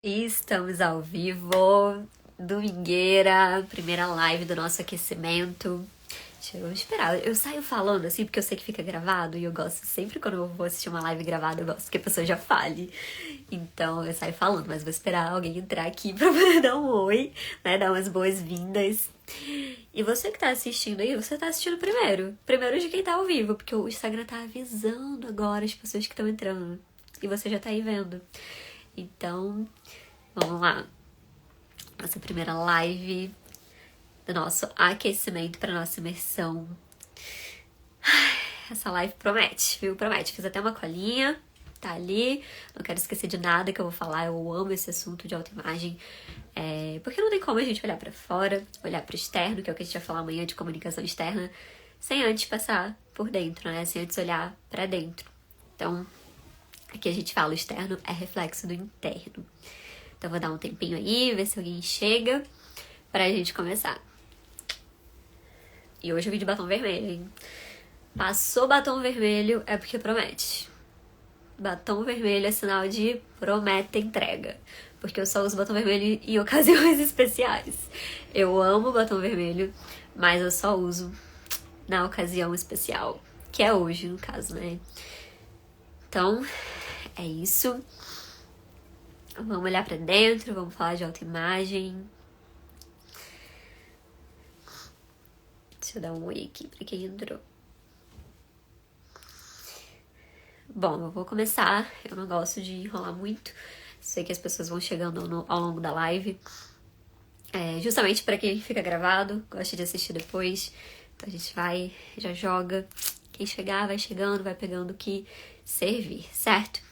E estamos ao vivo, domingueira, primeira live do nosso aquecimento. Deixa eu esperar, eu saio falando assim porque eu sei que fica gravado e eu gosto sempre quando eu vou assistir uma live gravada, eu gosto que a pessoa já fale. Então eu saio falando, mas vou esperar alguém entrar aqui pra poder dar um oi, né, dar umas boas-vindas. E você que tá assistindo aí, você tá assistindo primeiro de quem tá ao vivo, porque o Instagram tá avisando agora as pessoas que estão entrando. E você já tá aí vendo. Então, vamos lá. Nossa primeira live do nosso aquecimento para nossa imersão. Essa live promete, viu? Promete. Fiz até uma colinha, tá ali. Não quero esquecer de nada que eu vou falar. Eu amo esse assunto de autoimagem. Porque não tem como a gente olhar para fora, olhar para o externo, que é o que a gente vai falar amanhã de comunicação externa, sem antes passar por dentro, né? Sem antes olhar para dentro. Então, aqui a gente fala, o externo é reflexo do interno. Então vou dar um tempinho aí, ver se alguém chega pra gente começar. E hoje eu vim de batom vermelho, hein? Passou batom vermelho é porque promete. Batom vermelho é sinal de promete entrega. Porque eu só uso batom vermelho em ocasiões especiais. Eu amo batom vermelho, mas eu só uso na ocasião especial. Que é hoje, no caso, né? Então, é isso. Vamos olhar pra dentro, vamos falar de autoimagem. Deixa eu dar um oi aqui pra quem entrou. Bom, eu vou começar. Eu não gosto de enrolar muito. Sei que as pessoas vão chegando ao longo da live. Justamente pra quem fica gravado, gosta de assistir depois. Então a gente vai, já joga. Quem chegar, vai chegando, vai pegando o que servir, certo?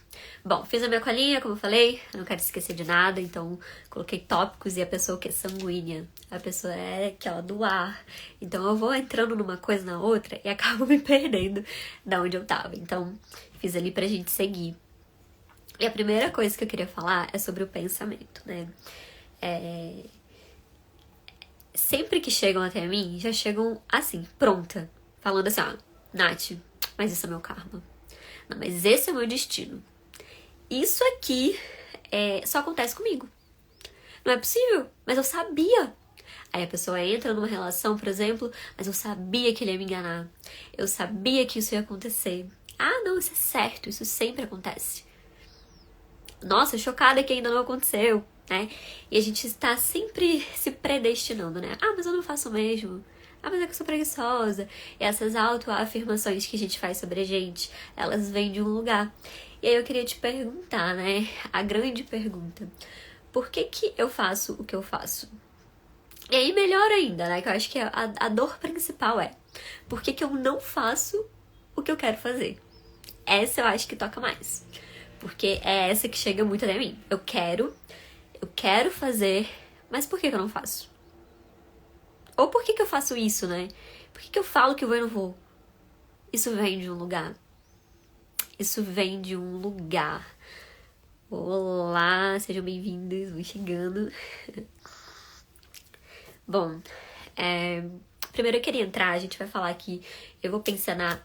Bom, fiz a minha colinha, como eu falei, eu não quero esquecer de nada, então coloquei tópicos e a pessoa que é sanguínea, a pessoa é aquela do ar, então eu vou entrando numa coisa na outra e acabo me perdendo da onde eu tava, então fiz ali pra gente seguir. E a primeira coisa que eu queria falar é sobre o pensamento, né? Sempre que chegam até mim, já chegam assim, pronta, falando assim, ó, Nath, mas isso é meu karma. Não, mas esse é meu destino. Isso aqui só acontece comigo. Não é possível, mas eu sabia. Aí a pessoa entra numa relação, por exemplo, mas eu sabia que ele ia me enganar. Eu sabia que isso ia acontecer. Ah, não, isso é certo, isso sempre acontece. Nossa, chocada que ainda não aconteceu, né? E a gente está sempre se predestinando, né? Ah, mas eu não faço mesmo. Ah, mas é que eu sou preguiçosa. E essas autoafirmações que a gente faz sobre a gente, elas vêm de um lugar. E aí eu queria te perguntar, né? A grande pergunta. Por que que eu faço o que eu faço? E aí melhor ainda, né? Que eu acho que a dor principal é por que que eu não faço o que eu quero fazer? Essa eu acho que toca mais. Porque é essa que chega muito até mim. Eu quero fazer, mas por que que eu não faço? Ou por que que eu faço isso, né? Por que que eu falo que vou e não vou? Isso vem de um lugar. Isso vem de um lugar. Olá, sejam bem-vindos, vão chegando. Bom, primeiro eu queria entrar, a gente vai falar aqui, eu vou pincelar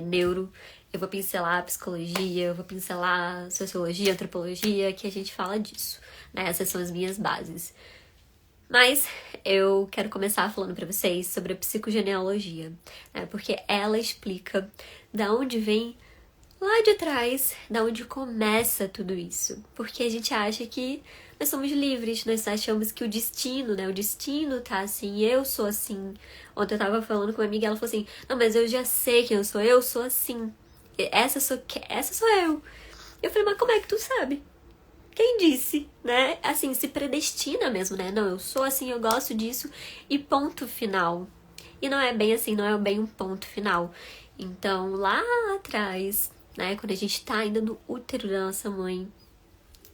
neuro, eu vou pincelar psicologia, eu vou pincelar sociologia, antropologia, que a gente fala disso, né? Essas são as minhas bases. Mas eu quero começar falando pra vocês sobre a psicogenealogia, né? Porque ela explica da onde vem lá de trás, da onde começa tudo isso. Porque a gente acha que nós somos livres, nós achamos que o destino, né? O destino tá assim, eu sou assim. Ontem eu tava falando com uma amiga, ela falou assim, não, mas eu já sei quem eu sou assim. Essa sou eu. Eu falei, mas como é que tu sabe? Quem disse, né? Assim, se predestina mesmo, né? Não, eu sou assim, eu gosto disso e ponto final. E não é bem assim, não é bem um ponto final. Então, lá atrás, né, quando a gente tá ainda no útero da nossa mãe,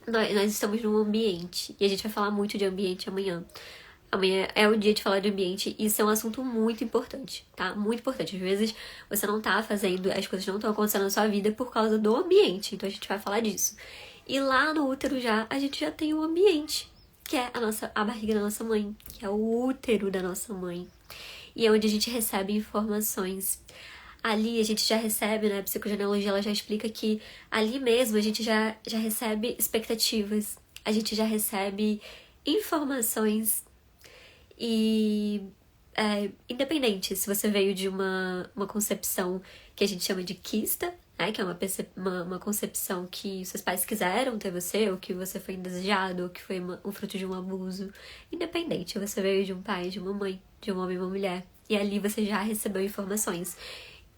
nós estamos num ambiente. E a gente vai falar muito de ambiente amanhã. Amanhã é o dia de falar de ambiente e isso é um assunto muito importante, tá? Muito importante. Às vezes você não tá fazendo, as coisas não estão acontecendo na sua vida por causa do ambiente. Então a gente vai falar disso. E lá no útero a gente já tem o ambiente, que é a barriga da nossa mãe, que é o útero da nossa mãe. E é onde a gente recebe informações. Ali a gente já recebe, né? A psicogenealogia ela já explica que ali mesmo a gente já recebe expectativas. a gente já recebe informações e independente se você veio de uma concepção que a gente chama de quista, né, que é uma concepção que seus pais quiseram ter você, ou que você foi indesejado, ou que foi um fruto de um abuso. Independente, você veio de um pai, de uma mãe, de um homem e uma mulher. E ali você já recebeu informações.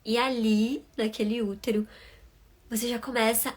E ali, naquele útero, você já começa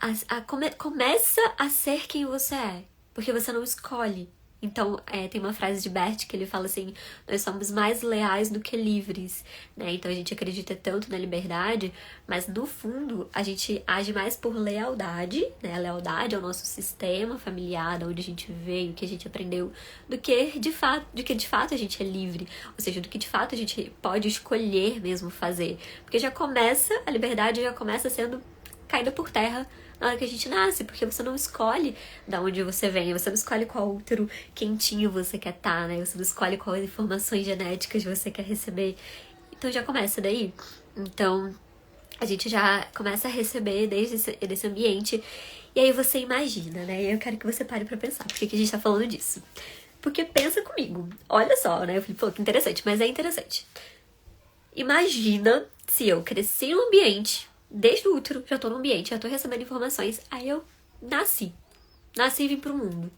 a ser quem você é. Porque você não escolhe. Então, tem uma frase de Bert que ele fala assim: nós somos mais leais do que livres, né? Então a gente acredita tanto na liberdade, mas no fundo a gente age mais por lealdade, né? A lealdade ao nosso sistema familiar, de onde a gente veio, o que a gente aprendeu, do que de fato a gente é livre, ou seja, do que de fato a gente pode escolher mesmo fazer. Porque a liberdade já começa sendo caída por terra na hora que a gente nasce, porque você não escolhe da onde você vem, você não escolhe qual útero quentinho você quer estar, né? Você não escolhe quais informações genéticas você quer receber. Então já começa daí. Então a gente já começa a receber desde esse ambiente. E aí você imagina, né? E eu quero que você pare pra pensar, por que a gente tá falando disso? Porque pensa comigo, olha só, né? Eu falei, pô, que interessante, mas é interessante. Imagina se eu cresci em um ambiente, desde o útero, já tô no ambiente, já tô recebendo informações, aí eu nasci e vim pro mundo.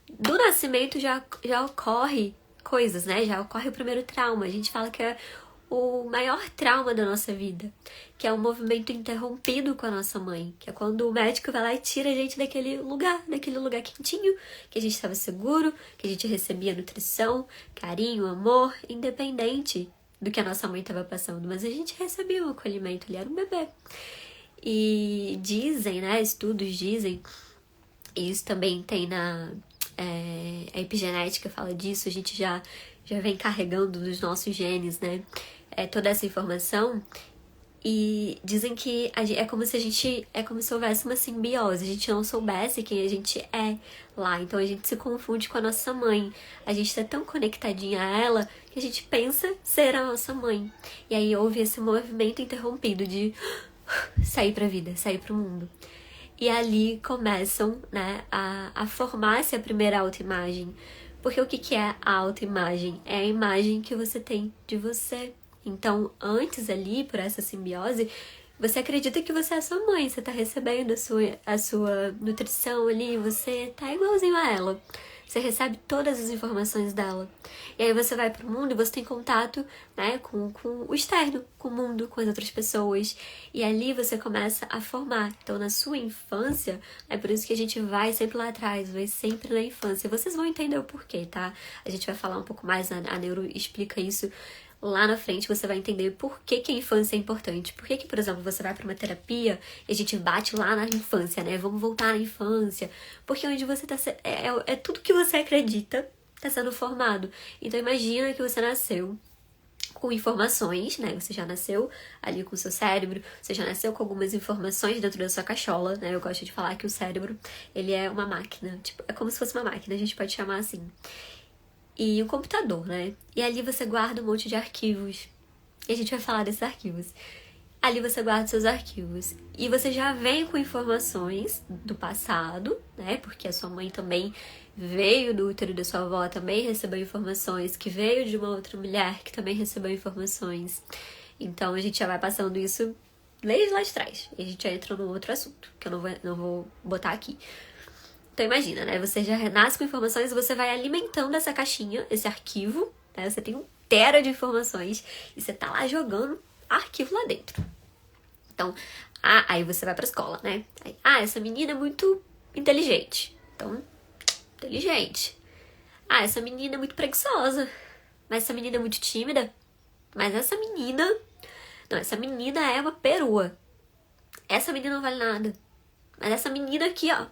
Do nascimento já ocorre coisas, né? Já ocorre o primeiro trauma. A gente fala que é o maior trauma da nossa vida, que é um movimento interrompido com a nossa mãe, que é quando o médico vai lá e tira a gente daquele lugar quentinho, que a gente estava seguro, que a gente recebia nutrição, carinho, amor, independente do que a nossa mãe estava passando, mas a gente recebia um acolhimento, ele era um bebê. E dizem, né, estudos dizem, e isso também tem a epigenética fala disso, a gente já vem carregando nos nossos genes, né, toda essa informação. E dizem que é como se houvesse uma simbiose, a gente não soubesse quem a gente é lá, então a gente se confunde com a nossa mãe, a gente tá tão conectadinha a ela que a gente pensa ser a nossa mãe. E aí houve esse movimento interrompido de sair pra vida, sair pro mundo. E ali começam, né, a formar-se a primeira autoimagem. Porque o que é a autoimagem? É a imagem que você tem de você. Então, antes ali, por essa simbiose, você acredita que você é a sua mãe, você tá recebendo a sua nutrição ali, você tá igualzinho a ela. Você recebe todas as informações dela. E aí você vai pro mundo e você tem contato, né, com o externo, com o mundo, com as outras pessoas. E ali você começa a formar. Então, na sua infância, é por isso que a gente vai sempre lá atrás, vai sempre na infância. Vocês vão entender o porquê, tá? A gente vai falar um pouco mais, a neuro explica isso. Lá na frente você vai entender por que a infância é importante. Por que, por exemplo, você vai para uma terapia e a gente bate lá na infância, né? Vamos voltar na infância. Porque onde você tá... É tudo que você acredita tá sendo formado. Então imagina que você nasceu com informações, né? Você já nasceu ali com o seu cérebro, você já nasceu com algumas informações dentro da sua cachola, né? Eu gosto de falar que o cérebro, ele é uma máquina. Tipo, é como se fosse uma máquina, a gente pode chamar assim. E um computador, né? E ali você guarda um monte de arquivos. E a gente vai falar desses arquivos. Ali você guarda seus arquivos. E você já vem com informações do passado, né? Porque a sua mãe também veio do útero da sua avó, também recebeu informações, que veio de uma outra mulher que também recebeu informações. Então a gente já vai passando isso desde lá de trás. E a gente já entra num outro assunto, que eu não vou botar aqui. Então imagina, né? Você já nasce com informações e você vai alimentando essa caixinha, esse arquivo, né? Você tem 1 tera de informações e você tá lá jogando arquivo lá dentro. Então, aí você vai pra escola, né? Aí, essa menina é muito inteligente. Então, inteligente. Essa menina é muito preguiçosa. Mas essa menina é muito tímida. Mas essa menina... Não, essa menina é uma perua. Essa menina não vale nada. Mas essa menina aqui, ó...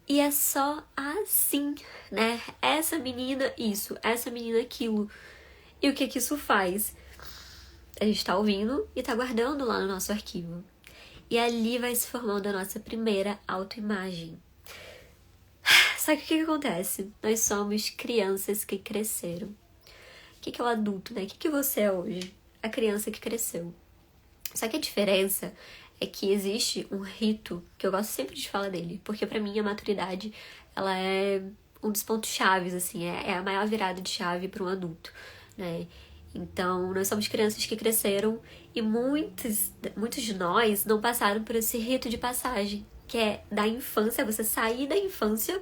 E é só assim, né? Essa menina isso, essa menina aquilo. E o que isso faz? A gente tá ouvindo e tá guardando lá no nosso arquivo. E ali vai se formando a nossa primeira autoimagem. Só que o que acontece? Nós somos crianças que cresceram. O que é o adulto, né? O que você é hoje? A criança que cresceu. Só que a diferença é que existe um rito, que eu gosto sempre de falar dele, porque pra mim a maturidade, ela é um dos pontos chaves, assim, é a maior virada de chave para um adulto, né? Então, nós somos crianças que cresceram e muitos de nós não passaram por esse rito de passagem, que é da infância, você sair da infância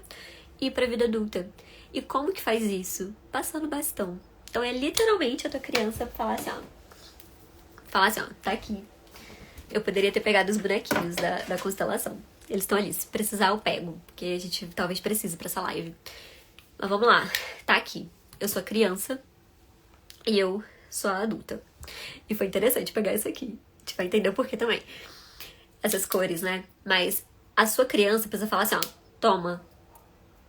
e ir pra vida adulta. E como que faz isso? Passando bastão. Então, é literalmente a tua criança falar assim, ó, tá aqui. Eu poderia ter pegado os bonequinhos da constelação. Eles estão ali. Se precisar, eu pego. Porque a gente talvez precise pra essa live. Mas vamos lá. Tá aqui. Eu sou a criança e eu sou a adulta. E foi interessante pegar isso aqui. A gente vai entender o porquê também. Essas cores, né? Mas a sua criança precisa falar assim, ó. Toma.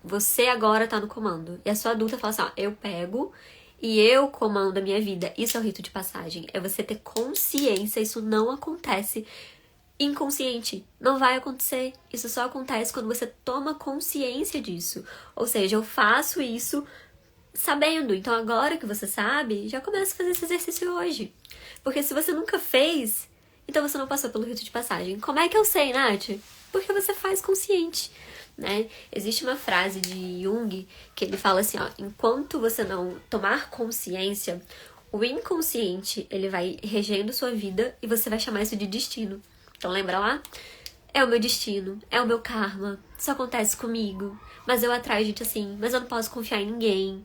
Você agora tá no comando. E a sua adulta fala assim, ó. Eu pego e eu comando a minha vida. Isso é o rito de passagem. É você ter consciência. Isso não acontece inconsciente. Não vai acontecer. Isso só acontece quando você toma consciência disso. Ou seja, eu faço isso sabendo. Então agora que você sabe, já começa a fazer esse exercício hoje. Porque se você nunca fez, então você não passou pelo rito de passagem. Como é que eu sei, Nath? Porque você faz consciente, né? Existe uma frase de Jung que ele fala assim, ó, enquanto você não tomar consciência, o inconsciente, ele vai regendo sua vida e você vai chamar isso de destino. Então lembra lá? É o meu destino, é o meu karma, isso acontece comigo, mas eu atraio gente assim, mas eu não posso confiar em ninguém.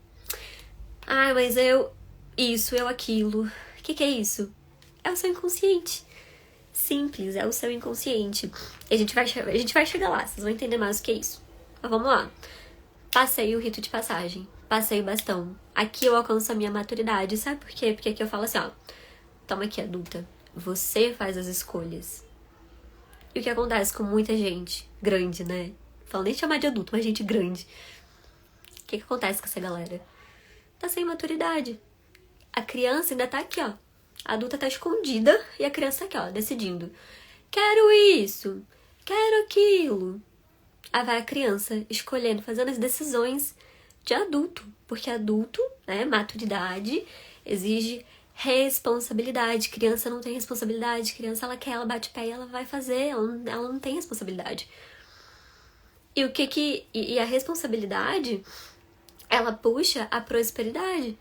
Ai, mas eu aquilo. O que é isso? É o seu inconsciente. Simples, é o seu inconsciente. E a gente vai chegar lá, vocês vão entender mais o que é isso. Mas vamos lá. Passei o rito de passagem. Passei o bastão. Aqui eu alcanço a minha maturidade. Sabe por quê? Porque aqui eu falo assim, ó. Toma aqui, adulta. Você faz as escolhas. E o que acontece com muita gente grande, né? Não falo nem chamar de adulto, mas gente grande. O que acontece com essa galera? Tá sem maturidade. A criança ainda tá aqui, ó. A adulta tá escondida e a criança tá aqui, ó, decidindo. Quero isso, quero aquilo. Aí vai a criança escolhendo, fazendo as decisões de adulto. Porque adulto, né, maturidade, exige responsabilidade. Criança não tem responsabilidade. Criança, ela quer, ela bate pé e ela vai fazer. Ela não tem responsabilidade. E o que que... E a responsabilidade, ela puxa a prosperidade.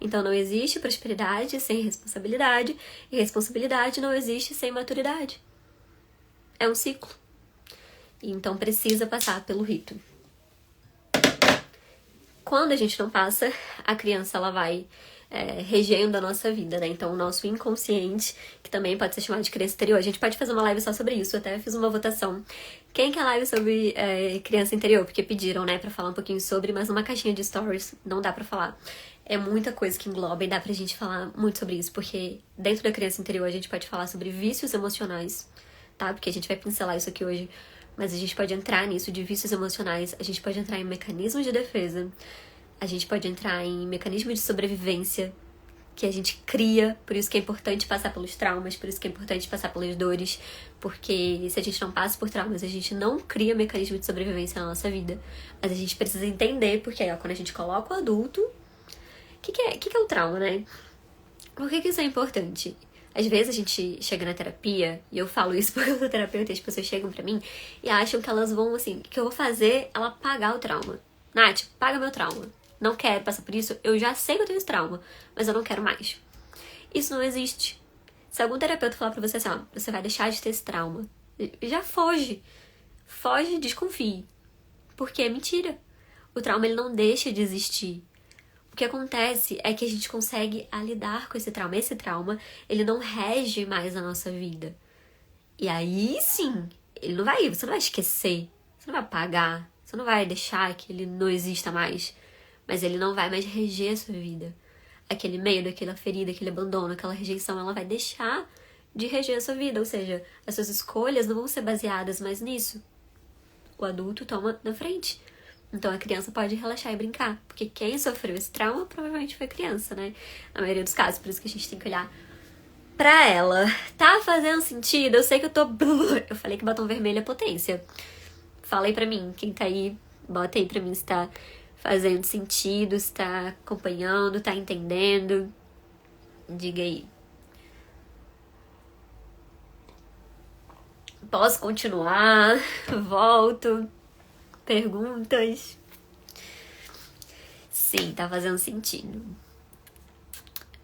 Então não existe prosperidade sem responsabilidade. E responsabilidade não existe sem maturidade. É um ciclo. Então precisa passar pelo rito. Quando a gente não passa, a criança ela vai regendo a nossa vida, né? Então o nosso inconsciente, que também pode ser chamado de criança interior, a gente pode fazer uma live só sobre isso. Eu até fiz uma votação. Quem quer live sobre criança interior? Porque pediram, né, pra falar um pouquinho sobre, mas numa caixinha de stories não dá pra falar. É muita coisa que engloba e dá pra gente falar muito sobre isso, porque dentro da criança interior a gente pode falar sobre vícios emocionais, tá? Porque a gente vai pincelar isso aqui hoje, mas a gente pode entrar nisso de vícios emocionais, a gente pode entrar em mecanismos de defesa, a gente pode entrar em mecanismos de sobrevivência que a gente cria, por isso que é importante passar pelos traumas, por isso que é importante passar pelas dores, porque se a gente não passa por traumas, a gente não cria mecanismo de sobrevivência na nossa vida, mas a gente precisa entender, porque aí, ó, quando a gente coloca o adulto, o que é o trauma, né? Por que isso é importante? Às vezes a gente chega na terapia, e eu falo isso porque eu sou terapeuta, e as pessoas chegam pra mim e acham que elas vão, assim, que eu vou fazer ela pagar o trauma. Nath, paga meu trauma. Não quero passar por isso, eu já sei que eu tenho esse trauma, mas eu não quero mais. Isso não existe. Se algum terapeuta falar pra você assim, ó, você vai deixar de ter esse trauma, já foge. Foge e desconfie. Porque é mentira. O trauma, ele não deixa de existir. O que acontece é que a gente consegue lidar com esse trauma. Esse trauma, ele não rege mais a nossa vida. E aí, sim, ele não vai, você não vai esquecer, você não vai apagar, você não vai deixar que ele não exista mais, mas ele não vai mais reger a sua vida. Aquele medo, aquela ferida, aquele abandono, aquela rejeição, ela vai deixar de reger a sua vida. Ou seja, as suas escolhas não vão ser baseadas mais nisso. O adulto toma na frente. Então a criança pode relaxar e brincar. Porque quem sofreu esse trauma provavelmente foi a criança, né? Na maioria dos casos, por isso que a gente tem que olhar pra ela. Tá fazendo sentido? Eu sei que eu tô... Eu falei que batom vermelho é potência. Fala aí pra mim, quem tá aí, bota aí pra mim se tá fazendo sentido, se tá acompanhando, tá entendendo. Diga aí. Posso continuar? Volto. Perguntas? Sim, tá fazendo sentido.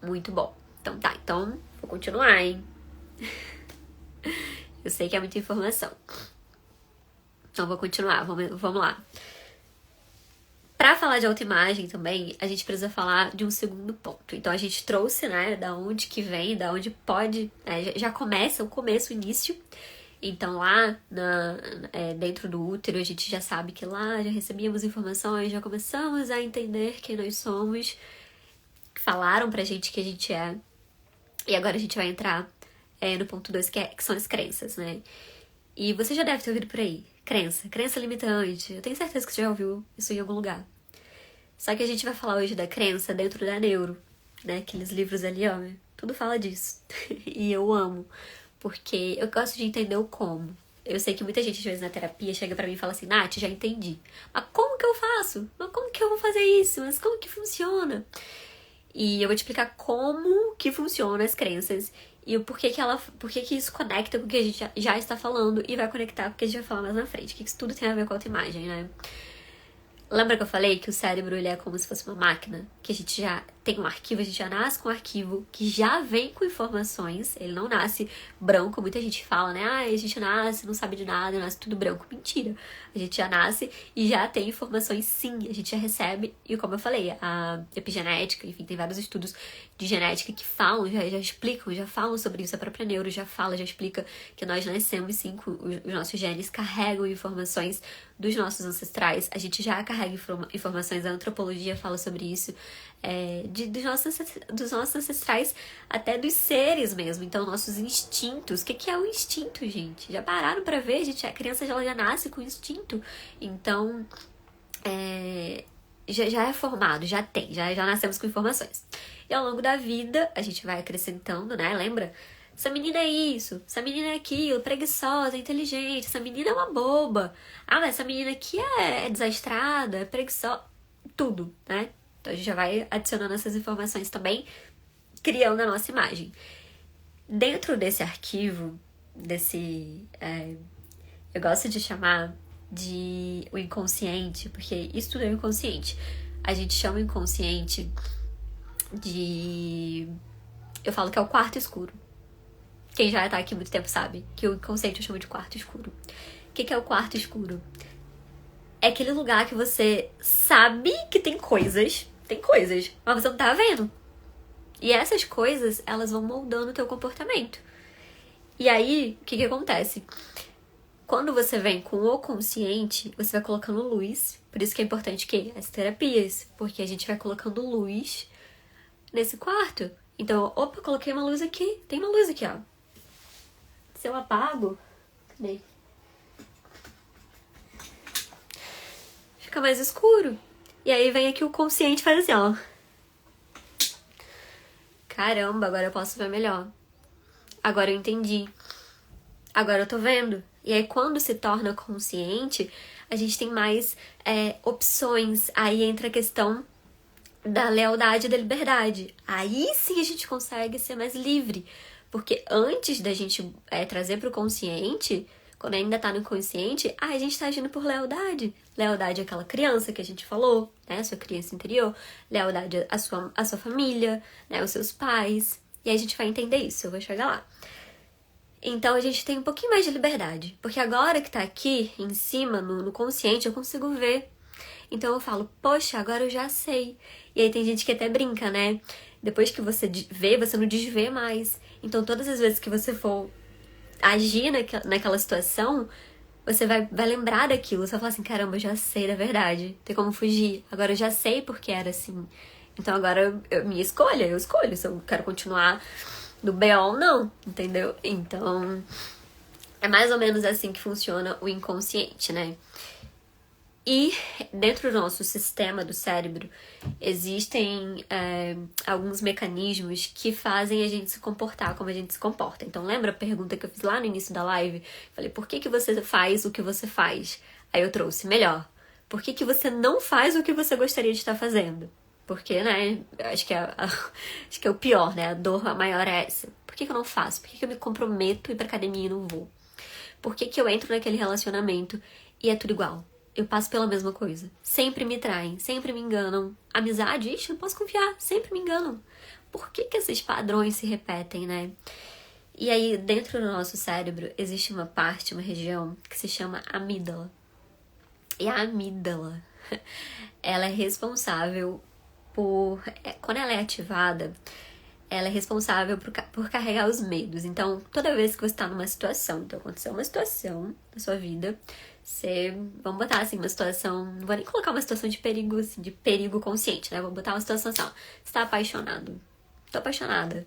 Muito bom. Então tá, então vou continuar, hein? Eu sei que é muita informação. Então vou continuar, vamos lá. Pra falar de autoimagem também, a gente precisa falar de um segundo ponto. Então a gente trouxe, né, da onde que vem, da onde pode, né, já começa o começo, o início. Então lá dentro do útero a gente já sabe que lá já recebíamos informações, já começamos a entender quem nós somos, falaram pra gente que a gente é. E agora a gente vai entrar no ponto 2, que são as crenças, né? E você já deve ter ouvido por aí. Crença limitante. Eu tenho certeza que você já ouviu isso em algum lugar. Só que a gente vai falar hoje da crença dentro da neuro, né? Aqueles livros ali, ó, tudo fala disso. E eu amo, porque eu gosto de entender o como. Eu sei que muita gente, às vezes, na terapia, chega pra mim e fala assim, Nath, já entendi. Mas como que eu faço? Mas como que eu vou fazer isso? Mas como que funciona? E eu vou te explicar como que funcionam as crenças e o porquê que isso conecta com o que a gente já está falando e vai conectar com o que a gente vai falar mais na frente. Que isso tudo tem a ver com a autoimagem, né? Lembra que eu falei que o cérebro ele é como se fosse uma máquina? Que a gente já tem um arquivo, a gente já nasce com um arquivo que já vem com informações. Ele não nasce branco. Muita gente fala, né? Ah, a gente nasce, não sabe de nada, nasce tudo branco. Mentira. A gente já nasce e já tem informações, sim. A gente já recebe. E como eu falei, a epigenética, enfim, tem vários estudos de genética que falam, já explicam, já falam sobre isso. A própria neuro já fala, já explica que nós nascemos, sim, os nossos genes carregam informações dos nossos ancestrais. A gente já carrega informações, a antropologia fala sobre isso, dos nossos ancestrais, até dos seres mesmo. Então, nossos instintos. O que é o instinto, gente? Já pararam pra ver? A criança já nasce com instinto. Então, já é formado, já tem, já nascemos com informações. E ao longo da vida, a gente vai acrescentando, né? Lembra? Essa menina é isso, essa menina é aquilo, preguiçosa, inteligente, essa menina é uma boba. Ah, mas essa menina aqui é desastrada, é preguiçosa, tudo, né? Então a gente já vai adicionando essas informações também, criando a nossa imagem. Dentro desse arquivo, eu gosto de chamar de o inconsciente, porque isso tudo é o inconsciente. A gente chama o inconsciente eu falo que é o quarto escuro. Quem já tá aqui há muito tempo sabe que o inconsciente eu chamo de quarto escuro. O que é o quarto escuro? É aquele lugar que você sabe que tem coisas, mas você não tá vendo. E essas coisas, elas vão moldando o teu comportamento. E aí, o que acontece? Quando você vem com o consciente, você vai colocando luz. Por isso que é importante que as terapias, porque a gente vai colocando luz nesse quarto. Então, opa, coloquei uma luz aqui. Tem uma luz aqui, ó. Se eu apago, cadê? Fica mais escuro. E aí vem aqui o consciente e faz assim, ó. Caramba, agora eu posso ver melhor. Agora eu entendi. Agora eu tô vendo. E aí quando se torna consciente, a gente tem mais opções. Aí entra a questão da lealdade e da liberdade. Aí sim a gente consegue ser mais livre. Porque antes da gente trazer pro consciente, quando ainda tá no inconsciente, a gente tá agindo por lealdade. Lealdade àquela criança que a gente falou, né? A sua criança interior. Lealdade à sua família, né? Aos seus pais. E aí a gente vai entender isso, eu vou chegar lá. Então a gente tem um pouquinho mais de liberdade. Porque agora que tá aqui, em cima, no consciente, eu consigo ver. Então eu falo, poxa, agora eu já sei. E aí tem gente que até brinca, né? Depois que você vê, você não desvê mais. Então todas as vezes que você for agir naquela situação, você vai lembrar daquilo. Você vai falar assim, caramba, eu já sei da verdade. Tem como fugir. Agora eu já sei porque era assim. Então agora minha escolha, eu escolho se eu quero continuar no BO ou não, entendeu? Então é mais ou menos assim que funciona o inconsciente, né? E dentro do nosso sistema do cérebro existem alguns mecanismos que fazem a gente se comportar como a gente se comporta. Então lembra a pergunta que eu fiz lá no início da live? Falei, por que você faz o que você faz? Aí eu trouxe, melhor, por que você não faz o que você gostaria de estar fazendo? Porque, né, acho que é o pior, né? A dor maior é essa. Por que eu não faço? Por que eu me comprometo a ir pra academia e não vou? Por que que eu entro naquele relacionamento e é tudo igual? Eu passo pela mesma coisa. Sempre me traem, sempre me enganam. Amizade, ixi, não posso confiar, sempre me enganam. Por que que esses padrões se repetem, né? E aí, dentro do nosso cérebro, existe uma parte, uma região que se chama amígdala. E a amígdala, ela é responsável por... Quando ela é ativada, ela é responsável por carregar os medos. Então, toda vez que você está numa situação, então aconteceu uma situação na sua vida, vamos botar assim, uma situação, não vou nem colocar uma situação de perigo, assim, de perigo consciente, né? Vou botar uma situação assim, ó, você tá apaixonado. Tô apaixonada.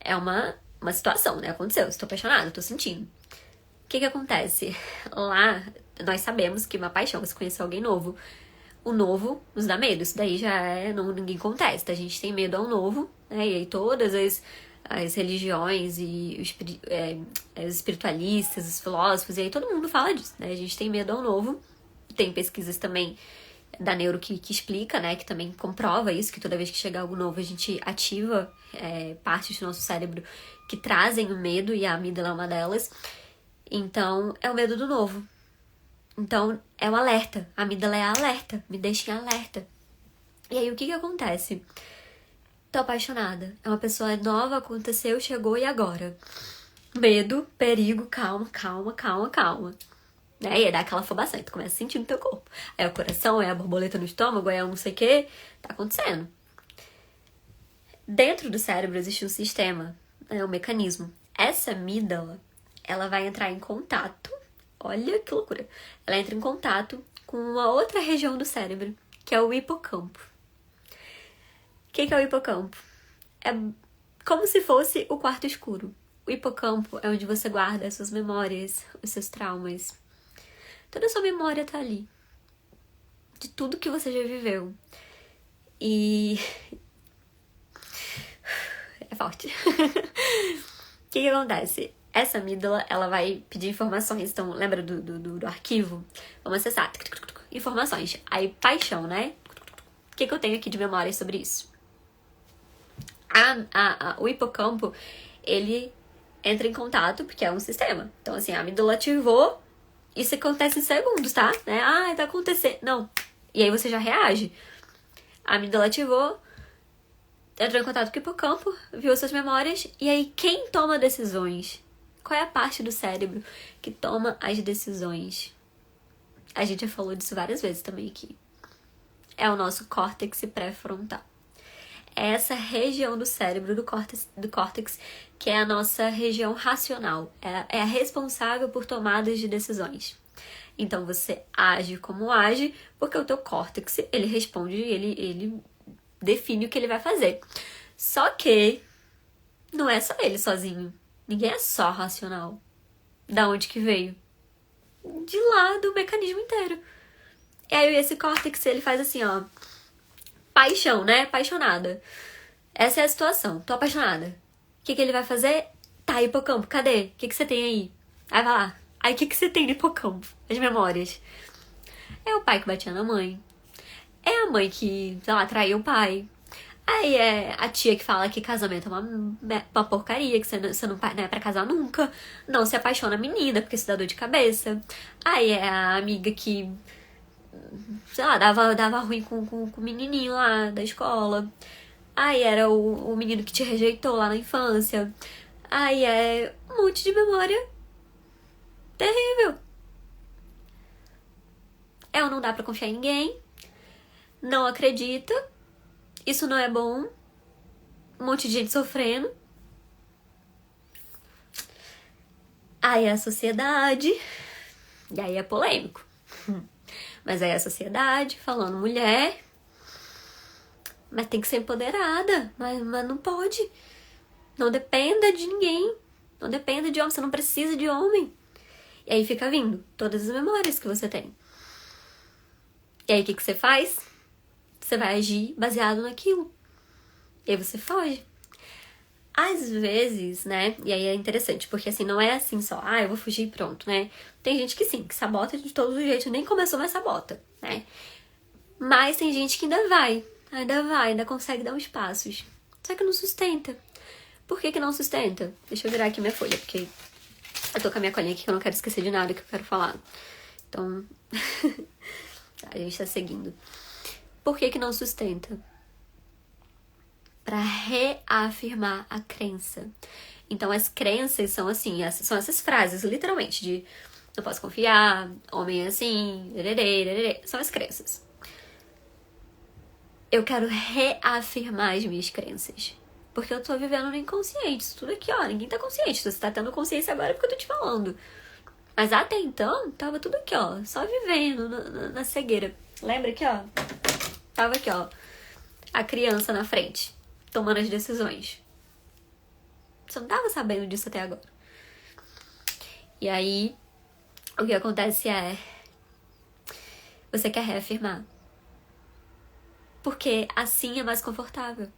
É uma situação, né? Aconteceu, estou apaixonada, tô sentindo. O que acontece? Lá, nós sabemos que uma paixão, você conhecer alguém novo, o novo nos dá medo. Isso daí já ninguém contesta. A gente tem medo ao novo, né? E aí todas as religiões e os espiritualistas, os filósofos, e aí todo mundo fala disso, né? A gente tem medo ao novo. Tem pesquisas também da neuro que explica, né? Que também comprova isso, que toda vez que chega algo novo a gente ativa partes do nosso cérebro que trazem o medo, e a amígdala é uma delas. Então, é o medo do novo. Então, é o alerta. A amígdala é alerta. Me deixa em alerta. E aí, o que acontece? Tô apaixonada. É uma pessoa nova, aconteceu, chegou e agora? Medo, perigo, calma, calma, calma, calma. E aí, dá aquela afobação. Tu começa a sentir no teu corpo. É o coração, é a borboleta no estômago, é o não sei o que. Tá acontecendo. Dentro do cérebro existe um sistema, um mecanismo. Essa amígdala, ela vai entrar em contato. Olha que loucura. Ela entra em contato com uma outra região do cérebro, que é o hipocampo. O que é o hipocampo? É como se fosse o quarto escuro. O hipocampo é onde você guarda as suas memórias, os seus traumas. Toda a sua memória tá ali. De tudo que você já viveu. E... é forte. O que acontece? Essa amígdala, ela vai pedir informações. Então, lembra do arquivo? Vamos acessar. Informações. Aí, paixão, né? O que eu tenho aqui de memória sobre isso? O hipocampo, ele entra em contato, porque é um sistema. Então, assim, a amígdala ativou, isso acontece em segundos, tá? Né? Ah, tá acontecendo. Não. E aí você já reage. A amígdala ativou, entrou em contato com o hipocampo, viu suas memórias, e aí quem toma decisões? Qual é a parte do cérebro que toma as decisões? A gente já falou disso várias vezes também aqui. É o nosso córtex pré-frontal. É essa região do cérebro, do córtex, que é a nossa região racional. É a responsável por tomadas de decisões. Então você age como age, porque o teu córtex, ele responde, ele define o que ele vai fazer. Só que não é só ele sozinho. Ninguém é só racional. Da onde que veio? De lá do mecanismo inteiro. E aí esse córtex, ele faz assim, ó. Paixão, né? Apaixonada. Essa é a situação. Tô apaixonada. O que ele vai fazer? Tá, hipocampo, cadê? O que você tem aí? Aí vai lá. Aí o que você tem no hipocampo? As memórias. É o pai que batia na mãe. É a mãe que, sei lá, traiu o pai. Aí é a tia que fala que casamento é uma porcaria, que você não é pra casar nunca. Não se apaixona a menina, porque isso dá dor de cabeça. Aí é a amiga que, sei lá, dava ruim com o menininho lá da escola. Aí era o menino que te rejeitou lá na infância. Aí é um monte de memória terrível. Não dá pra confiar em ninguém. Não acredita. Isso não é bom. Um monte de gente sofrendo. Aí é a sociedade. E aí é polêmico. Mas aí é a sociedade falando mulher. Mas tem que ser empoderada. Mas não pode. Não dependa de ninguém. Não dependa de homem. Você não precisa de homem. E aí fica vindo todas as memórias que você tem. E aí o que você faz? Você vai agir baseado naquilo. E aí você foge. Às vezes, né? E aí é interessante, porque assim, não é assim só, eu vou fugir e pronto, né? Tem gente que sim, que sabota de todo jeito, nem começou, mas sabota, né? Mas tem gente que ainda consegue dar uns passos. Só que não sustenta. Por que não sustenta? Deixa eu virar aqui minha folha, porque Eu tô com a minha colinha aqui que eu não quero esquecer de nada que eu quero falar. Então, a gente tá seguindo. Por que não sustenta? Pra reafirmar a crença. Então, as crenças são assim, são essas frases, literalmente, de não posso confiar, homem é assim, são as crenças. Eu quero reafirmar as minhas crenças. Porque eu tô vivendo no inconsciente. Isso tudo aqui, ó, ninguém tá consciente. Você tá tendo consciência agora porque eu tô te falando. Mas até então, tava tudo aqui, ó, só vivendo na cegueira. Lembra aqui, ó? Tava aqui, ó, a criança na frente, tomando as decisões. Você não tava sabendo disso até agora. E aí, o que acontece é... Você quer reafirmar. Porque assim é mais confortável.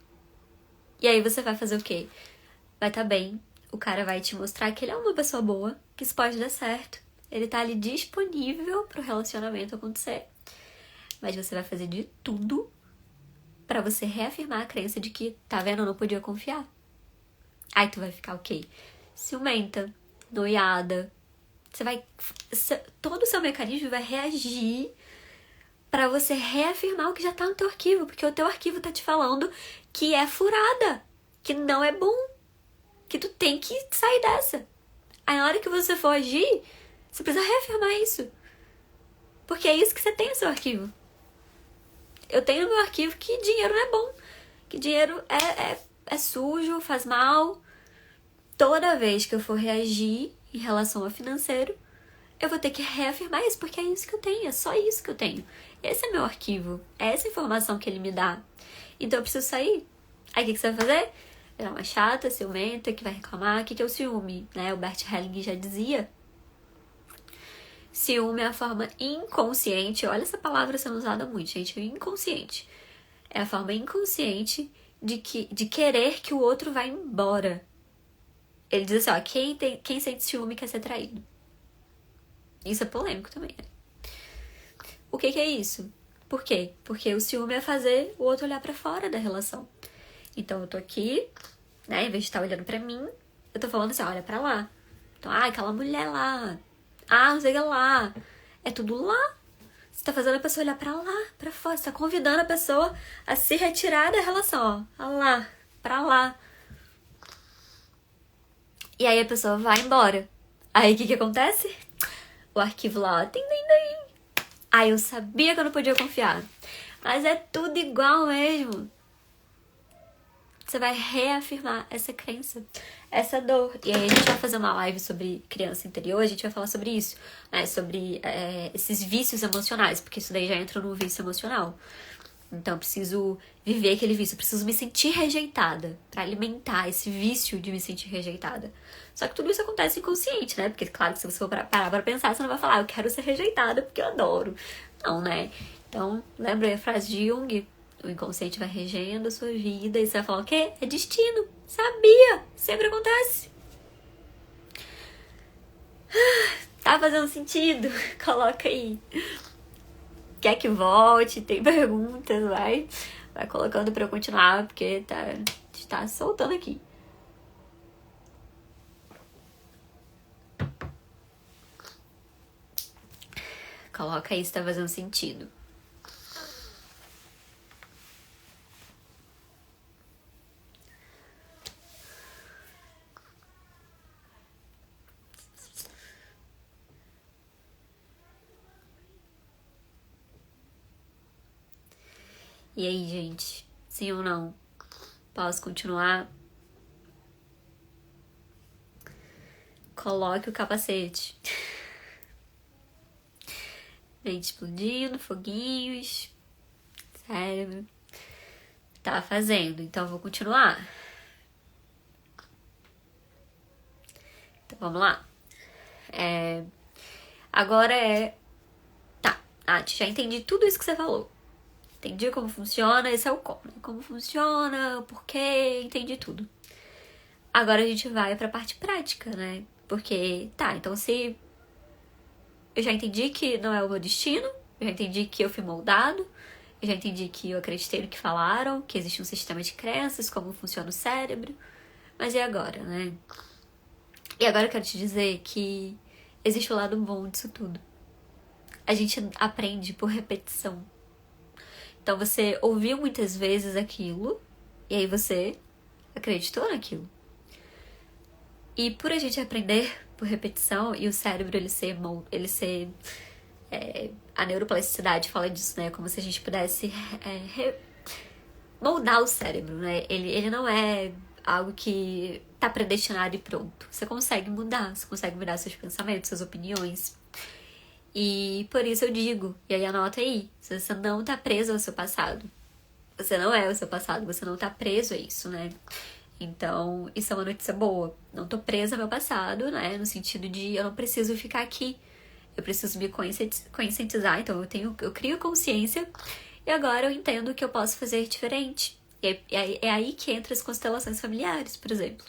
E aí você vai fazer o quê? Vai tá bem. O cara vai te mostrar que ele é uma pessoa boa, que isso pode dar certo. Ele tá ali disponível pro relacionamento acontecer. Mas você vai fazer de tudo pra você reafirmar a crença de que, tá vendo, eu não podia confiar. Aí tu vai ficar o quê? Ciumenta, noiada. Você vai... Todo o seu mecanismo vai reagir pra você reafirmar o que já tá no teu arquivo. Porque o teu arquivo tá te falando que é furada, que não é bom, que tu tem que sair dessa. Aí na hora que você for agir, você precisa reafirmar isso. Porque é isso que você tem no seu arquivo. Eu tenho no meu arquivo que dinheiro não é bom. Que dinheiro é sujo, faz mal. Toda vez que eu for reagir em relação ao financeiro, eu vou ter que reafirmar isso, porque é isso que eu tenho, é só isso que eu tenho. Esse é meu arquivo, é essa informação que ele me dá. Então eu preciso sair. Aí o que você vai fazer? Virar uma chata, ciumenta, que vai reclamar. O que é o ciúme? Né? O Bert Helling já dizia. Ciúme é a forma inconsciente, olha essa palavra sendo usada muito, gente, inconsciente. É a forma inconsciente de querer que o outro vá embora. Ele diz assim, ó, quem sente ciúme quer ser traído. Isso é polêmico também, né? O que é isso? Por quê? Porque o ciúme é fazer o outro olhar pra fora da relação. Então eu tô aqui, né, em vez de estar olhando pra mim, eu tô falando assim, olha pra lá. Então, aquela mulher lá. Não sei o que lá. É tudo lá. Você tá fazendo a pessoa olhar pra lá, pra fora. Você tá convidando a pessoa a se retirar da relação, ó. Lá, pra lá. E aí a pessoa vai embora. Aí o que acontece? O arquivo lá, ó. Eu sabia que eu não podia confiar. Mas é tudo igual mesmo. Você vai reafirmar essa crença, essa dor. E aí a gente vai fazer uma live sobre criança interior, a gente vai falar sobre isso, né? Sobre esses vícios emocionais, porque isso daí já entra no vício emocional. Então eu preciso viver aquele vício, eu preciso me sentir rejeitada pra alimentar esse vício de me sentir rejeitada. Só que tudo isso acontece inconsciente, né? Porque claro que se você for parar pra pensar, você não vai falar, eu quero ser rejeitada porque eu adoro. Não, né? Então, lembra a frase de Jung? O inconsciente vai regendo a sua vida e você vai falar o quê? É destino. Sabia! Sempre acontece. Tá fazendo sentido? Coloca aí. Quer que volte? Tem perguntas? Vai colocando pra eu continuar, porque tá soltando aqui. Coloca aí se tá fazendo sentido. E aí, gente? Sim ou não? Posso continuar? Coloque o capacete. Mente explodindo, foguinhos. Cérebro. Tá fazendo, então eu vou continuar. Então vamos lá. Agora Tá, já entendi tudo isso que você falou. Entendi como funciona, esse é o como. Como funciona, o porquê, entendi tudo. Agora a gente vai pra parte prática, né? Porque, então se eu já entendi que não é o meu destino, eu já entendi que eu fui moldado, eu já entendi que eu acreditei no que falaram, que existe um sistema de crenças, como funciona o cérebro. Mas e agora, né? E agora eu quero te dizer que existe o lado bom disso tudo. A gente aprende por repetição. Então você ouviu muitas vezes aquilo, e aí você acreditou naquilo. E por a gente aprender por repetição, e o cérebro a neuroplasticidade fala disso, né? Como se a gente pudesse moldar o cérebro, né? Ele não é algo que tá predestinado e pronto. Você consegue mudar seus pensamentos, suas opiniões. E por isso eu digo, e aí anota aí, se você não tá preso ao seu passado, você não é o seu passado, você não tá preso a isso, né? Então, isso é uma notícia boa. Não tô presa ao meu passado, né? No sentido de eu não preciso ficar aqui. Eu preciso me conscientizar, então eu crio consciência e agora eu entendo que eu posso fazer diferente. É aí que entra as constelações familiares, por exemplo.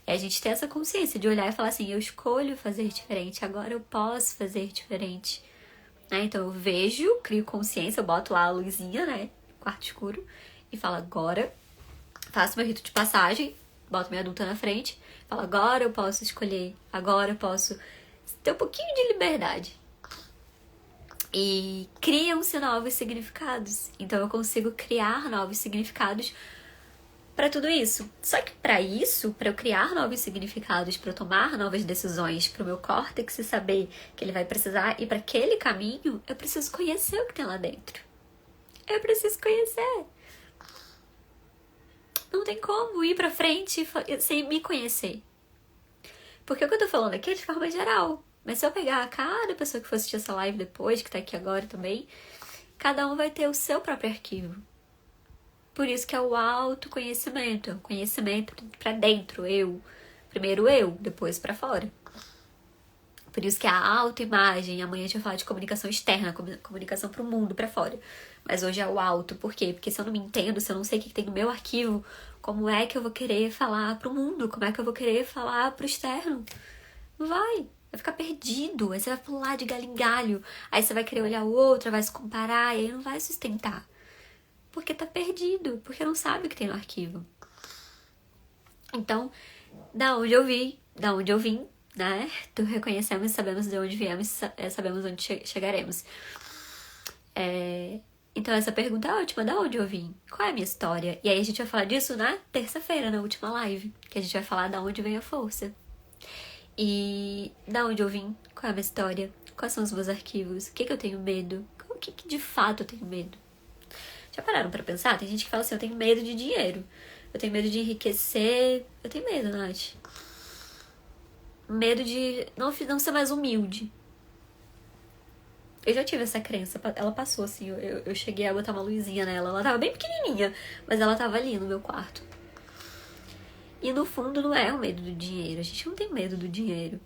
É a gente ter essa consciência de olhar e falar assim, eu escolho fazer diferente, agora eu posso fazer diferente. Né? Então eu vejo, crio consciência, eu boto lá a luzinha, né? Quarto escuro, e falo, agora faço meu rito de passagem, boto minha adulta na frente, falo, agora eu posso escolher, agora eu posso ter um pouquinho de liberdade. E criam-se novos significados. Então eu consigo criar novos significados para tudo isso. Só que para isso, para eu criar novos significados, para eu tomar novas decisões, para o meu córtex saber que ele vai precisar ir para aquele caminho, eu preciso conhecer o que tem lá dentro. Eu preciso conhecer. Não tem como ir para frente sem me conhecer. Porque o que eu tô falando aqui é de forma geral. Mas se eu pegar cada pessoa que for assistir essa live depois, que tá aqui agora também, cada um vai ter o seu próprio arquivo. Por isso que é o autoconhecimento, é o conhecimento pra dentro, eu. Primeiro eu, depois pra fora. Por isso que é a autoimagem, amanhã a gente vai falar de comunicação externa, comunicação pro mundo, pra fora. Mas hoje é o auto, por quê? Porque se eu não me entendo, se eu não sei o que tem no meu arquivo, como é que eu vou querer falar pro mundo? Como é que eu vou querer falar pro externo? Não vai ficar perdido, aí você vai pular de galho em galho, aí você vai querer olhar o outro, vai se comparar, e aí não vai sustentar. Porque tá perdido, porque não sabe o que tem no arquivo. Então, da onde eu vim, né? Reconhecemos, sabemos de onde viemos, sabemos onde chegaremos. Então essa pergunta é ótima, da onde eu vim? Qual é a minha história? E aí a gente vai falar disso na terça-feira, na última live, que a gente vai falar da onde vem a força. E da onde eu vim? Qual é a minha história? Quais são os meus arquivos? O que eu tenho medo? O que de fato eu tenho medo? Já pararam pra pensar? Tem gente que fala assim, eu tenho medo de dinheiro. Eu tenho medo de enriquecer. Eu tenho medo, Nath. Medo de não ser mais humilde. Eu já tive essa crença. Ela passou, assim. Eu cheguei a botar uma luzinha nela. Ela tava bem pequenininha, mas ela tava ali no meu quarto. E no fundo não é o medo do dinheiro. A gente não tem medo do dinheiro.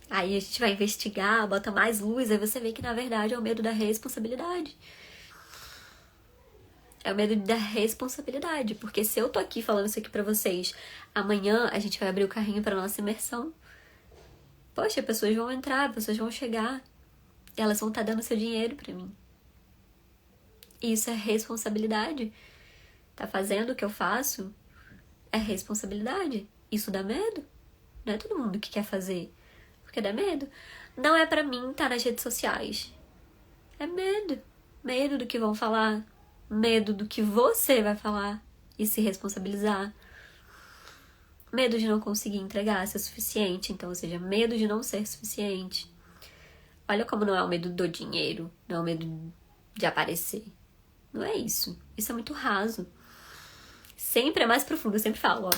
Aí a gente vai investigar, bota mais luz, aí você vê que na verdade é o medo da responsabilidade. É o medo da responsabilidade. Porque se eu tô aqui falando isso aqui pra vocês, amanhã a gente vai abrir o carrinho pra nossa imersão. Poxa, pessoas vão entrar, pessoas vão chegar. E elas vão estar dando seu dinheiro pra mim. E isso é responsabilidade. Tá fazendo o que eu faço é responsabilidade. Isso dá medo. Não é todo mundo que quer fazer. Porque dá medo. Não é pra mim estar nas redes sociais. É medo. Medo do que vão falar. Medo do que você vai falar e se responsabilizar. Medo de não conseguir entregar, ser suficiente. Então, ou seja, medo de não ser suficiente. Olha como não é o medo do dinheiro, não é o medo de aparecer. Não é isso. Isso é muito raso. Sempre é mais profundo, eu sempre falo, ó.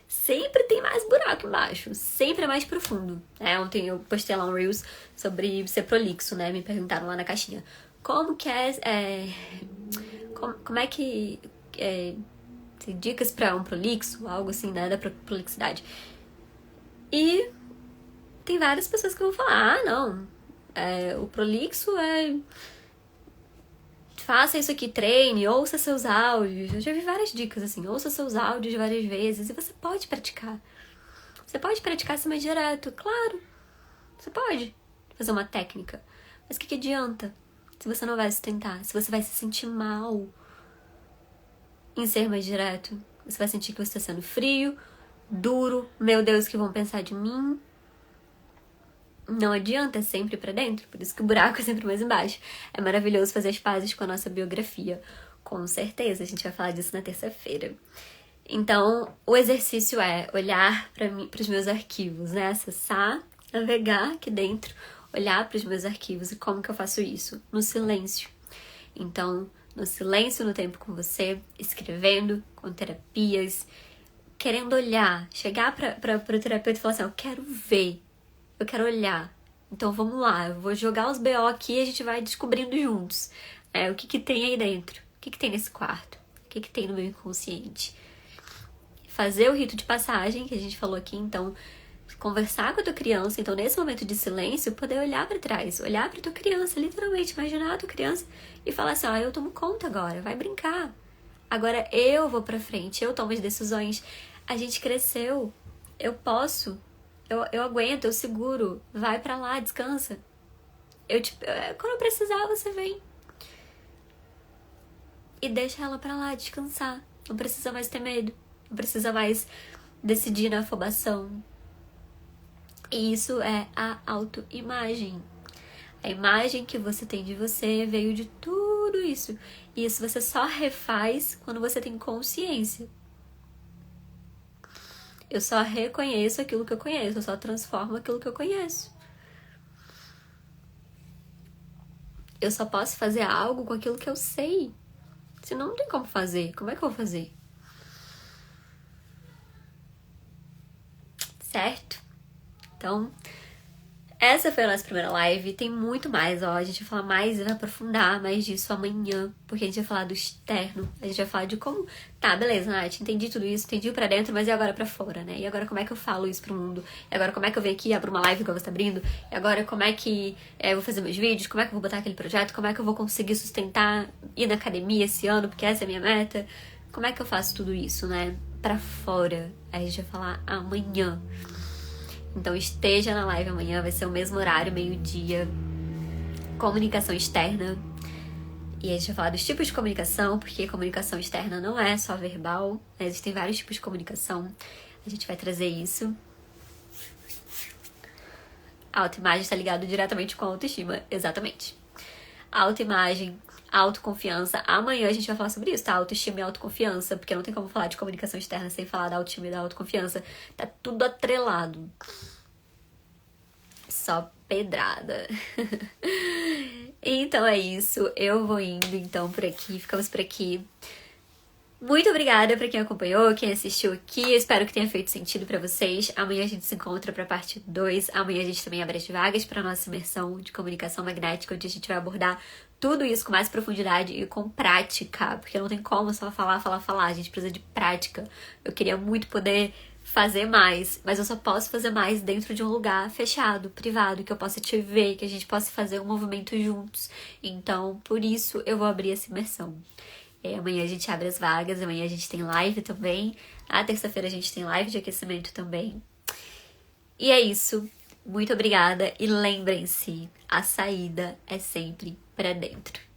Sempre tem mais buraco embaixo. Sempre é mais profundo. Ontem eu postei lá um Reels sobre ser prolixo, né? Me perguntaram lá na caixinha. Como que como é que... tem dicas pra um prolixo? Algo assim, né? Da prolixidade. E tem várias pessoas que vão falar, não... o prolixo faça isso aqui, treine, ouça seus áudios. Eu já vi várias dicas assim, ouça seus áudios várias vezes e você pode praticar. Você pode praticar ser mais direto, claro. Você pode fazer uma técnica. Mas o que adianta se você não vai sustentar? Se você vai se sentir mal em ser mais direto? Você vai sentir que você está sendo frio, duro. Meu Deus, o que vão pensar de mim? Não adianta, é sempre pra dentro, por isso que o buraco é sempre mais embaixo. É maravilhoso fazer as pazes com a nossa biografia, com certeza, a gente vai falar disso na terça-feira. Então, o exercício é olhar para os meus arquivos, né? Acessar, navegar aqui dentro, olhar para os meus arquivos. E como que eu faço isso? No silêncio. Então, no silêncio, no tempo com você, escrevendo, com terapias, querendo olhar, chegar para o terapeuta e falar assim, eu quero ver, eu quero olhar. Então vamos lá, eu vou jogar os BO aqui e a gente vai descobrindo juntos. O que tem aí dentro? O que tem nesse quarto? O que tem no meu inconsciente? Fazer o rito de passagem, que a gente falou aqui, então, conversar com a tua criança, então nesse momento de silêncio, poder olhar para trás, olhar para tua criança, literalmente, imaginar a tua criança e falar assim, eu tomo conta agora, vai brincar. Agora eu vou pra frente, eu tomo as decisões. A gente cresceu, eu posso, eu aguento, eu seguro, vai pra lá, descansa. Quando eu precisar, você vem. E deixa ela pra lá, descansar. Não precisa mais ter medo. Não precisa mais decidir na afobação. E isso é a autoimagem. A imagem que você tem de você veio de tudo isso. E isso você só refaz quando você tem consciência. Eu só reconheço aquilo que eu conheço. Eu só transformo aquilo que eu conheço. Eu só posso fazer algo com aquilo que eu sei. Senão não tem como fazer. Como é que eu vou fazer? Certo? Então, essa foi a nossa primeira live. Tem muito mais, a gente vai falar mais, vai aprofundar mais disso amanhã, porque a gente vai falar do externo, a gente vai falar de como, tá, beleza, Nath, entendi tudo isso, entendi pra dentro, mas e agora pra fora, né? E agora como é que eu falo isso pro mundo? E agora como é que eu venho aqui e abro uma live que você tá abrindo? E agora como é que eu vou fazer meus vídeos? Como é que eu vou botar aquele projeto? Como é que eu vou conseguir sustentar, ir na academia esse ano, porque essa é a minha meta? Como é que eu faço tudo isso, né? Pra fora. Aí a gente vai falar amanhã. Então esteja na live amanhã, vai ser o mesmo horário, meio-dia. Comunicação externa. E a gente vai falar dos tipos de comunicação, porque comunicação externa não é só verbal, né? Existem vários tipos de comunicação. A gente vai trazer isso. A autoimagem está ligado diretamente com a autoestima, exatamente. Autoimagem, autoconfiança. Amanhã a gente vai falar sobre isso, tá? Autoestima e autoconfiança, porque não tem como falar de comunicação externa sem falar da autoestima e da autoconfiança. Tá tudo atrelado. Só pedrada. Então é isso. Eu vou indo então por aqui. Ficamos por aqui. Muito obrigada pra quem acompanhou, quem assistiu aqui. Eu espero que tenha feito sentido pra vocês. Amanhã a gente se encontra pra parte 2. Amanhã a gente também abre as vagas pra nossa imersão de comunicação magnética, onde a gente vai abordar tudo isso com mais profundidade e com prática. Porque não tem como só falar. A gente precisa de prática. Eu queria muito poder fazer mais, mas eu só posso fazer mais dentro de um lugar fechado, privado, que eu possa te ver, que a gente possa fazer um movimento juntos. Então, por isso eu vou abrir essa imersão. Amanhã a gente abre as vagas, amanhã a gente tem live também. Na terça-feira a gente tem live de aquecimento também. E é isso. Muito obrigada e lembrem-se, a saída é sempre pra dentro.